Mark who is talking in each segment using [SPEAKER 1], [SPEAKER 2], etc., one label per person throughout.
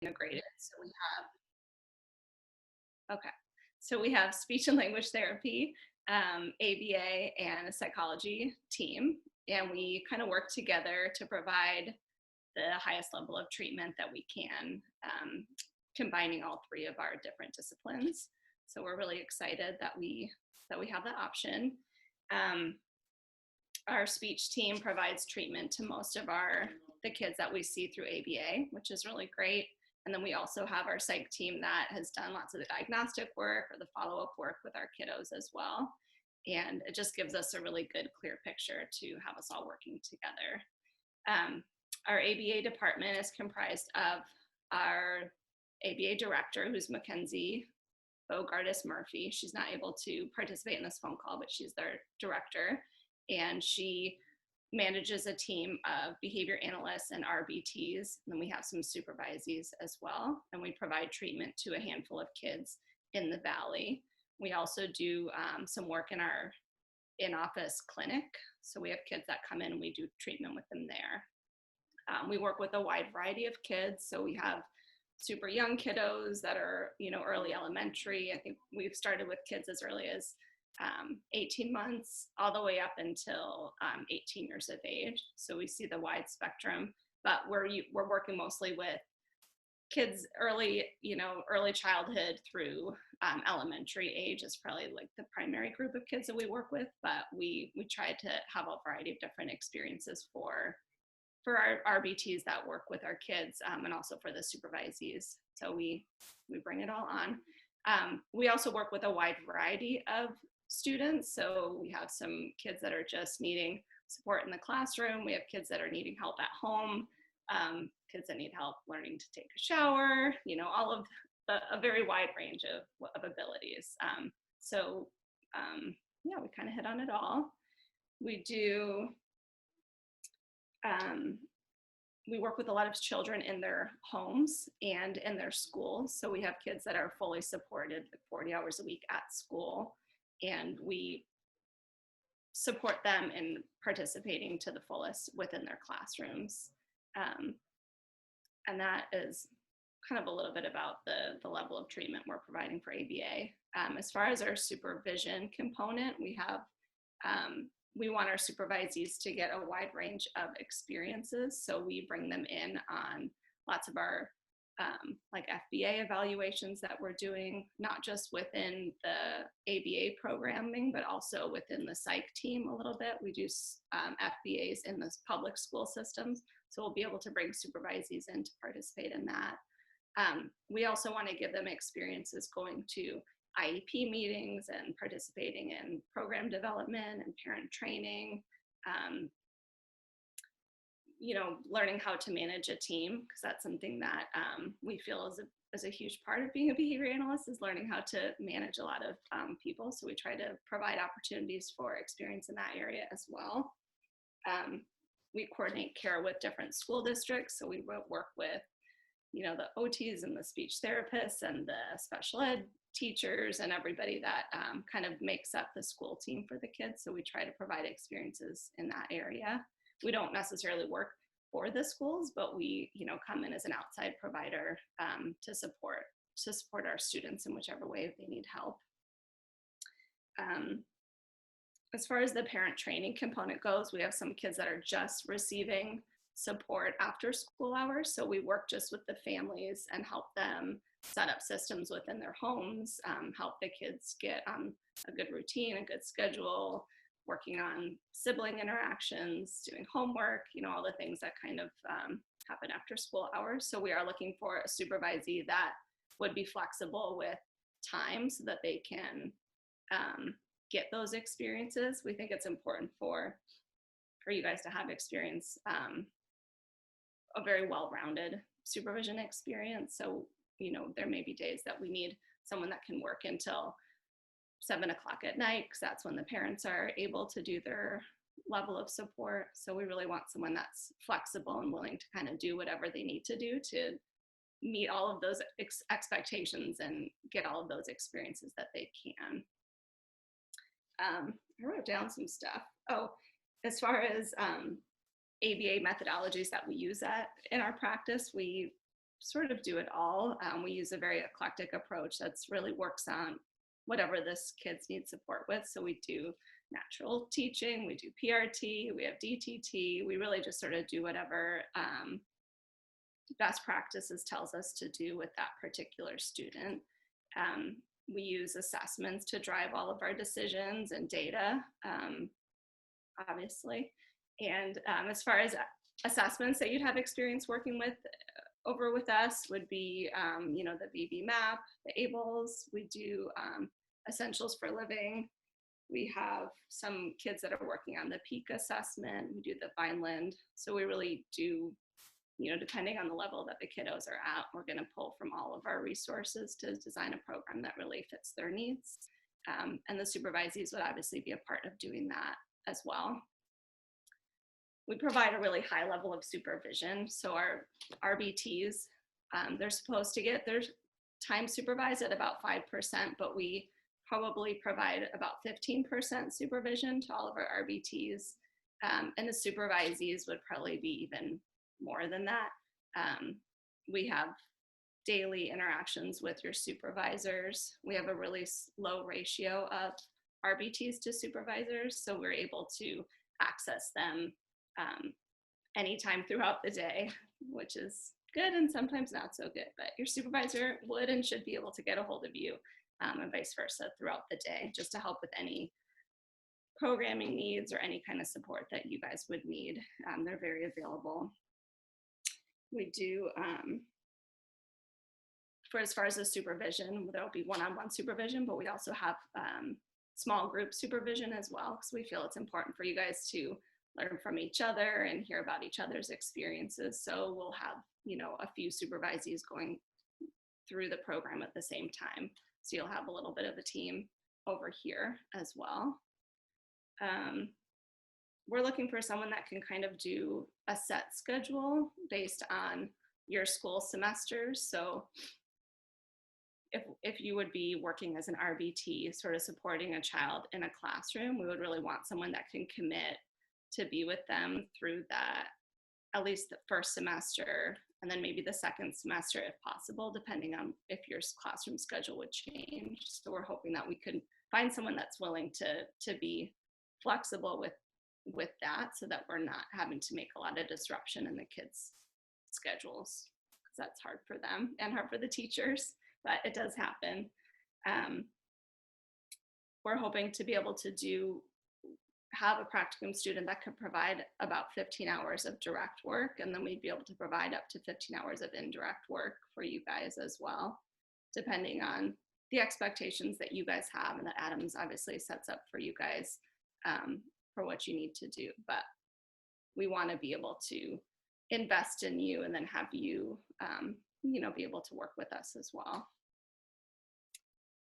[SPEAKER 1] integrated. So we have speech and language therapy, ABA, and a psychology team, and we kind of work together to provide the highest level of treatment that we can, combining all three of our different disciplines. So we're really excited that we have that option. Our speech team provides treatment to most of the kids that we see through ABA, which is really great. And then we also have our psych team that has done lots of the diagnostic work or the follow-up work with our kiddos as well. And it just gives us a really good, clear picture to have us all working together. Our ABA department is comprised of our ABA director, who's Mackenzie Bogardus Murphy. She's not able to participate in this phone call, but she's their director. And she manages a team of behavior analysts and RBTs. And then we have some supervisees as well. And we provide treatment to a handful of kids in the Valley. We also do some work in our in-office clinic. So we have kids that come in and we do treatment with them there. We work with a wide variety of kids. So we have super young kiddos that are, early elementary. I think we've started with kids as early as 18 months all the way up until 18 years of age. So we see the wide spectrum, but we're working mostly with kids early childhood through elementary age is probably like the primary group of kids that we work with, but we try to have a variety of different experiences for our RBTs that work with our kids, and also for the supervisees. So we bring it all on. We also work with a wide variety of students. So we have some kids that are just needing support in the classroom. We have kids that are needing help at home, kids that need help learning to take a shower, all of a very wide range of abilities. We kind of hit on it all. We work with a lot of children in their homes and in their schools. So we have kids that are fully supported 40 hours a week at school, and we support them in participating to the fullest within their classrooms. And that is kind of a little bit about the level of treatment we're providing for ABA. As far as our supervision component, we want our supervisees to get a wide range of experiences. So we bring them in on lots of our like FBA evaluations that we're doing, not just within the ABA programming, but also within the psych team a little bit. We do FBAs in the public school systems. So we'll be able to bring supervisees in to participate in that. We also want to give them experiences going to IEP meetings and participating in program development and parent training, learning how to manage a team, because that's something that we feel is a huge part of being a behavior analyst, is learning how to manage a lot of people. So we try to provide opportunities for experience in that area as well. We coordinate care with different school districts. So we work with, the OTs and the speech therapists and the special ed teachers and everybody that kind of makes up the school team for the kids. So we try to provide experiences in that area. We don't necessarily work for the schools, but we, come in as an outside provider to support our students in whichever way they need help. As far as the parent training component goes, we have some kids that are just receiving support after school hours. So we work just with the families and help them set up systems within their homes, help the kids get on a good routine, a good schedule, working on sibling interactions, doing homework, all the things that kind of happen after school hours. So we are looking for a supervisee that would be flexible with time so that they can get those experiences. We think it's important for you guys to have experience, a very well-rounded supervision experience. So, there may be days that we need someone that can work until 7 o'clock at night, because that's when the parents are able to do their level of support. So we really want someone that's flexible and willing to kind of do whatever they need to do to meet all of those expectations and get all of those experiences that they can. I wrote down some stuff. As far as ABA methodologies that we use in our practice, we sort of do it all. We use a very eclectic approach that's really works on whatever this kids need support with. So we do natural teaching, we do PRT, we have DTT. We really just sort of do whatever best practices tells us to do with that particular student. We use assessments to drive all of our decisions and data, obviously. And as far as assessments that you'd have experience working with over with us would be, the VB map, the ABLES. We do essentials for living. We have some kids that are working on the PEAK assessment. We do the Vineland. So we really do, depending on the level that the kiddos are at, we're going to pull from all of our resources to design a program that really fits their needs. And the supervisees would obviously be a part of doing that as well. We provide a really high level of supervision. So our RBTs, they're supposed to get their time supervised at about 5%, but we probably provide about 15% supervision to all of our RBTs. And the supervisees would probably be even more than that. We have daily interactions with your supervisors. We have a really low ratio of RBTs to supervisors, so we're able to access them anytime throughout the day, which is good and sometimes not so good, but your supervisor would and should be able to get a hold of you and vice versa throughout the day, just to help with any programming needs or any kind of support that you guys would need. They're very available. We do, for as far as the supervision, there'll be one-on-one supervision, but we also have small group supervision as well, because we feel it's important for you guys to learn from each other and hear about each other's experiences. So we'll have, a few supervisees going through the program at the same time. So you'll have a little bit of a team over here as well. We're looking for someone that can kind of do a set schedule based on your school semesters. So if you would be working as an RBT, sort of supporting a child in a classroom, we would really want someone that can commit to be with them through that, at least the first semester, and then maybe the second semester if possible, depending on if your classroom schedule would change. So we're hoping that we could find someone that's willing to be flexible with that, so that we're not having to make a lot of disruption in the kids' schedules, because that's hard for them and hard for the teachers, but it does happen. We're hoping to be able to have a practicum student that could provide about 15 hours of direct work, and then we'd be able to provide up to 15 hours of indirect work for you guys as well, depending on the expectations that you guys have and that Adams obviously sets up for you guys for what you need to do. But we want to be able to invest in you and then have you, be able to work with us as well.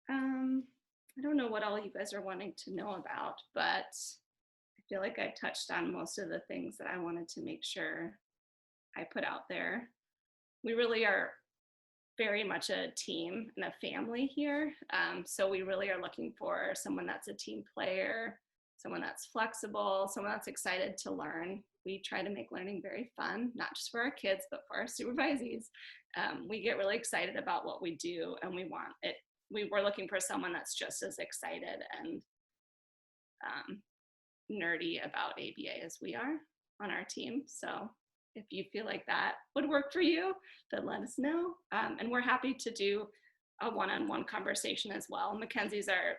[SPEAKER 1] I don't know what all you guys are wanting to know about, but I feel like I touched on most of the things that I wanted to make sure I put out there. We really are very much a team and a family here. So we really are looking for someone that's a team player, someone that's flexible, someone that's excited to learn. We try to make learning very fun, not just for our kids, but for our supervisees. We get really excited about what we do, and we want it. We're looking for someone that's just as excited and nerdy about ABA as we are on our team. So if you feel like that would work for you, then let us know. And we're happy to do a one-on-one conversation as well. Mackenzie's our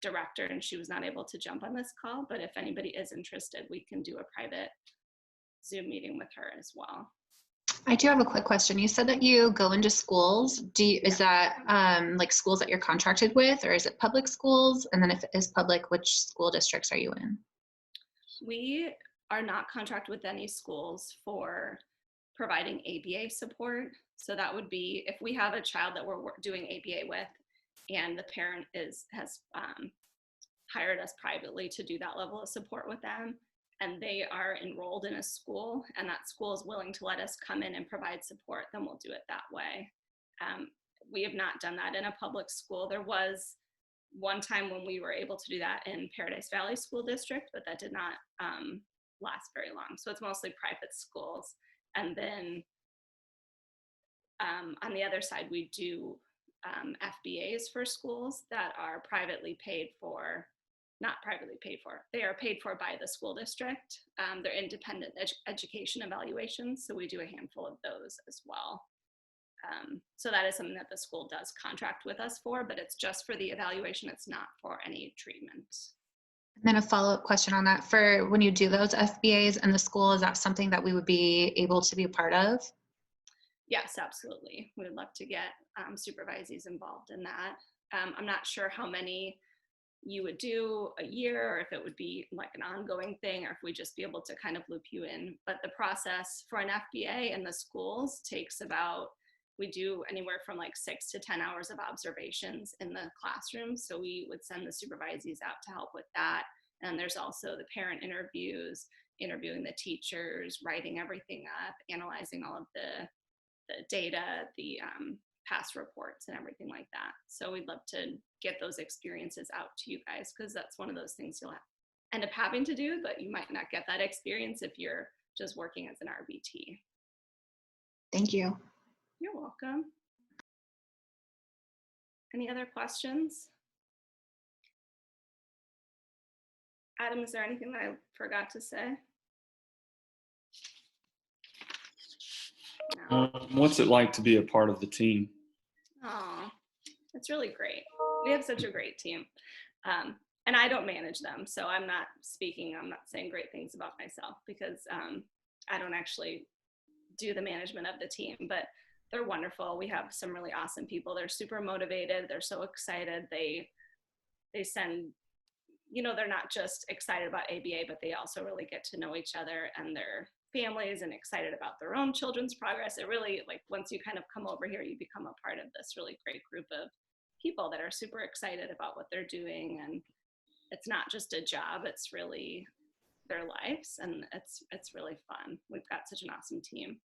[SPEAKER 1] director, and she was not able to jump on this call, but if anybody is interested, we can do a private Zoom meeting with her as well.
[SPEAKER 2] I do have a quick question. You said that you go into schools. Is that like schools that you're contracted with, or is it public schools? And then if it is public, which school districts are you in?
[SPEAKER 1] We are not contracted with any schools for providing ABA support. So that would be if we have a child that we're doing ABA with, and the parent has hired us privately to do that level of support with them, and they are enrolled in a school, and that school is willing to let us come in and provide support, then we'll do it that way. We have not done that in a public school. There was one time when we were able to do that in Paradise Valley School District, but that did not last very long. So it's mostly private schools. And then On the other side, we do FBAs for schools that are privately paid for, not privately paid for, they are paid for by the school district. They're independent education evaluations, so we do a handful of those as well. So that is something that the school does contract with us for, but it's just for the evaluation. It's not for any treatment.
[SPEAKER 2] And then a follow-up question on that, for when you do those FBAs in the school, is that something that we would be able to be a part of?
[SPEAKER 1] Yes, absolutely. We would love to get supervisees involved in that. I'm not sure how many you would do a year, or if it would be like an ongoing thing, or if we just be able to kind of loop you in. But the process for an FBA in the schools takes about, we do anywhere from like 6 to 10 hours of observations in the classroom. So we would send the supervisees out to help with that. And there's also the parent interviews, interviewing the teachers, writing everything up, analyzing all of the data, the past reports and everything like that. So we'd love to get those experiences out to you guys, because that's one of those things you'll end up having to do, but you might not get that experience if you're just working as an RBT.
[SPEAKER 2] Thank you.
[SPEAKER 1] You're welcome. Any other questions? Adam, is there anything that I forgot to say? No.
[SPEAKER 3] What's it like to be a part of the team?
[SPEAKER 1] Oh, it's really great. We have such a great team. And I don't manage them, so I'm not saying great things about myself, because I don't actually do the management of the team, but they're wonderful. We have some really awesome people. They're super motivated. They're so excited. They send, they're not just excited about ABA, but they also really get to know each other and their families and excited about their own children's progress. It really, like, once you kind of come over here, you become a part of this really great group of people that are super excited about what they're doing. And it's not just a job, it's really their lives, and it's really fun. We've got such an awesome team.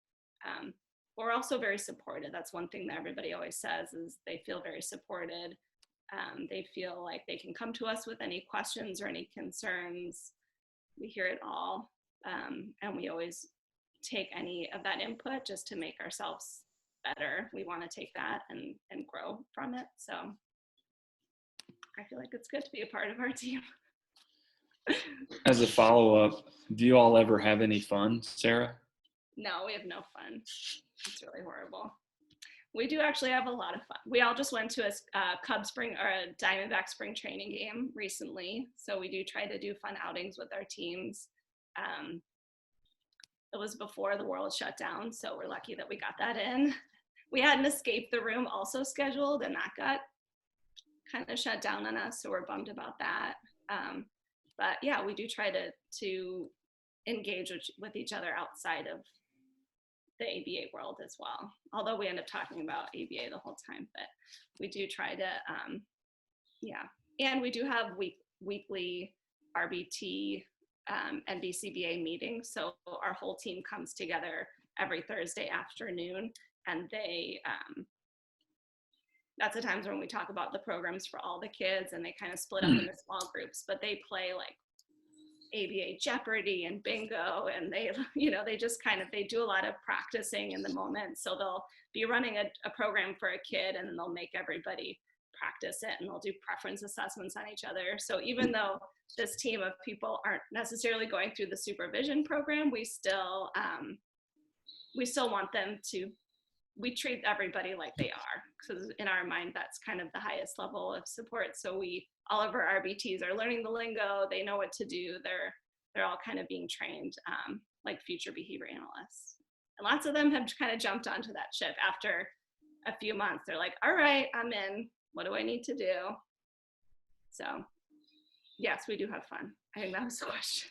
[SPEAKER 1] We're also very supported. That's one thing that everybody always says, is they feel very supported. They feel like they can come to us with any questions or any concerns. We hear it all. And we always take any of that input just to make ourselves better. We want to take that and grow from it. So I feel like it's good to be a part of our team.
[SPEAKER 3] As a follow-up, do you all ever have any fun, Sarah?
[SPEAKER 1] No, we have no fun. It's really horrible. We do actually have a lot of fun. We all just went to a Cub spring or a Diamondback spring training game recently. So we do try to do fun outings with our teams. It was before the world shut down, so we're lucky that we got that in. We had an escape the room also scheduled, and that got kind of shut down on us, so we're bummed about that. But yeah, we do try to engage with each other outside of the ABA world as well. Although we end up talking about ABA the whole time, but we do try to, yeah. And we do have weekly RBT and BCBA meetings. So our whole team comes together every Thursday afternoon, and they, that's the times when we talk about the programs for all the kids, and they kind of split up into small groups, but they play like ABA Jeopardy and bingo, and they, they just kind of, they do a lot of practicing in the moment. So they'll be running a program for a kid, and then they'll make everybody practice it, and they'll do preference assessments on each other. So even though this team of people aren't necessarily going through the supervision program, we still want them to, we treat everybody like they are, because in our mind, that's kind of the highest level of support. So all of our RBTs are learning the lingo. They know what to do. They're all kind of being trained like future behavior analysts. And lots of them have kind of jumped onto that ship after a few months. They're like, all right, I'm in. What do I need to do? So yes, we do have fun. I think that was the question.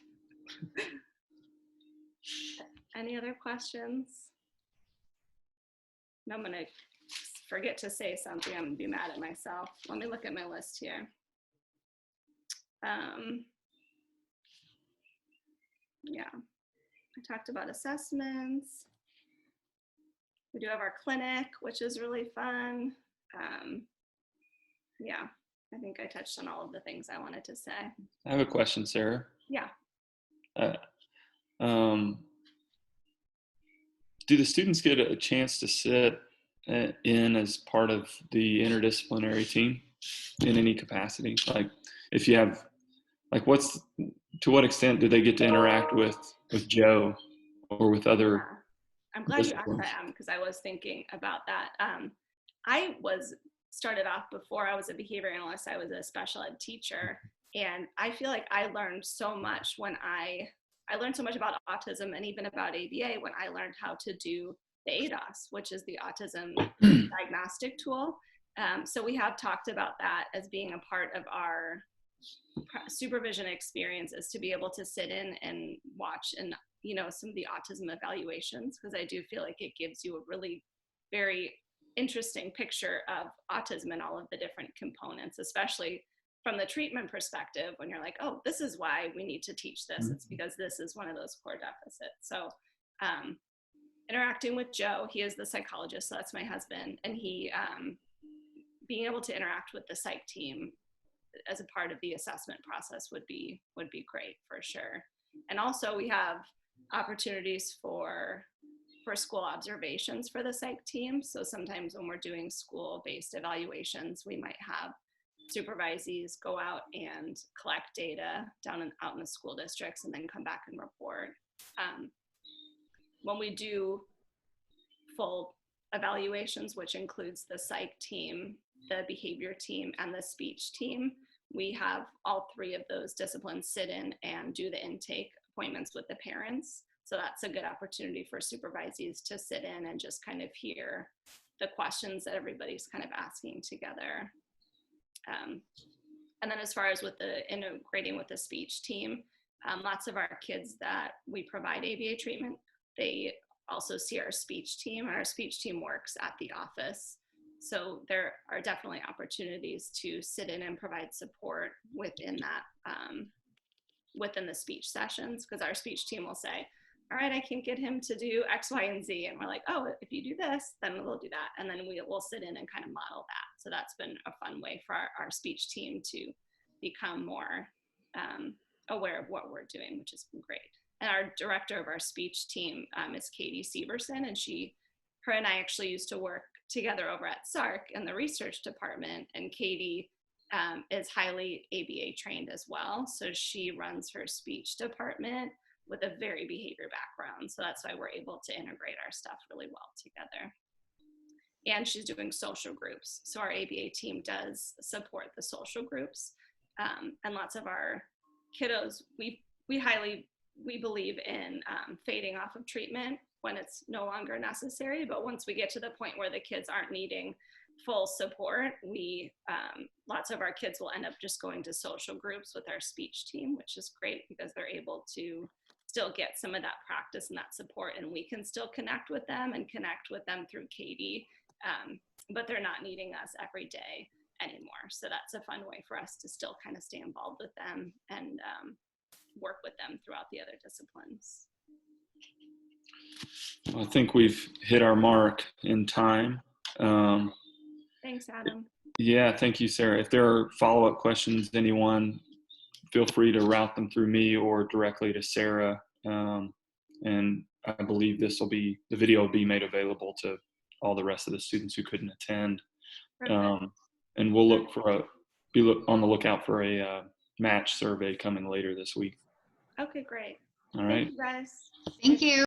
[SPEAKER 1] Any other questions? I'm going to forget to say something. I'm going to be mad at myself. Let me look at my list here. Yeah, I talked about assessments. We do have our clinic, which is really fun. Yeah, I think I touched on all of the things I wanted to say.
[SPEAKER 3] I have a question, Sarah.
[SPEAKER 1] Yeah.
[SPEAKER 3] Do the students get a chance to sit in as part of the interdisciplinary team in any capacity? Like, if you have, like, to what extent do they get to interact with Joe or with other
[SPEAKER 1] I'm glad you asked that, because I was thinking about that. I started off before I was a behavior analyst, I was a special ed teacher, and I feel like I learned so much when I learned so much about autism and even about ABA when I learned how to do the ADOS, which is the autism diagnostic tool. So we have talked about that as being a part of our supervision experience, is to be able to sit in and watch and some of the autism evaluations, because I do feel like it gives you a really very interesting picture of autism and all of the different components, especially from the treatment perspective, when you're like, oh, this is why we need to teach this. It's because this is one of those core deficits. So interacting with Joe, he is the psychologist, so that's my husband, and he being able to interact with the psych team as a part of the assessment process would be great for sure. And also we have opportunities for school observations for the psych team. So sometimes when we're doing school-based evaluations, we might have supervisees go out and collect data out in the school districts and then come back and report. When we do full evaluations, which includes the psych team, the behavior team, and the speech team, we have all three of those disciplines sit in and do the intake appointments with the parents. So that's a good opportunity for supervisees to sit in and just kind of hear the questions that everybody's kind of asking together. And then as far as with the integrating with the speech team, lots of our kids that we provide ABA treatment, they also see our speech team, and our speech team works at the office. So there are definitely opportunities to sit in and provide support within that, within the speech sessions, because our speech team will say, all right, I can get him to do X, Y, and Z. And we're like, oh, if you do this, then we'll do that. And then we'll sit in and kind of model that. So that's been a fun way for our speech team to become more aware of what we're doing, which has been great. And our director of our speech team is Katie Severson, and her and I actually used to work together over at SARC in the research department, and Katie is highly ABA trained as well. So she runs her speech department with a very behavior background. So that's why we're able to integrate our stuff really well together. And she's doing social groups. So our ABA team does support the social groups. And lots of our kiddos, we believe in fading off of treatment when it's no longer necessary. But once we get to the point where the kids aren't needing full support, lots of our kids will end up just going to social groups with our speech team, which is great because they're able to still get some of that practice and that support, and we can still connect with them through Katie, but they're not needing us every day anymore. So that's a fun way for us to still kind of stay involved with them and work with them throughout the other disciplines.
[SPEAKER 3] I think we've hit our mark in time.
[SPEAKER 1] Thanks, Adam.
[SPEAKER 3] Yeah, thank you, Sarah. If there are follow-up questions, anyone, feel free to route them through me or directly to Sarah. And I believe the video will be made available to all the rest of the students who couldn't attend. And we'll be on the lookout for a match survey coming later this week.
[SPEAKER 1] Okay, great.
[SPEAKER 3] All right.
[SPEAKER 1] Thank you, guys.
[SPEAKER 2] Thank you.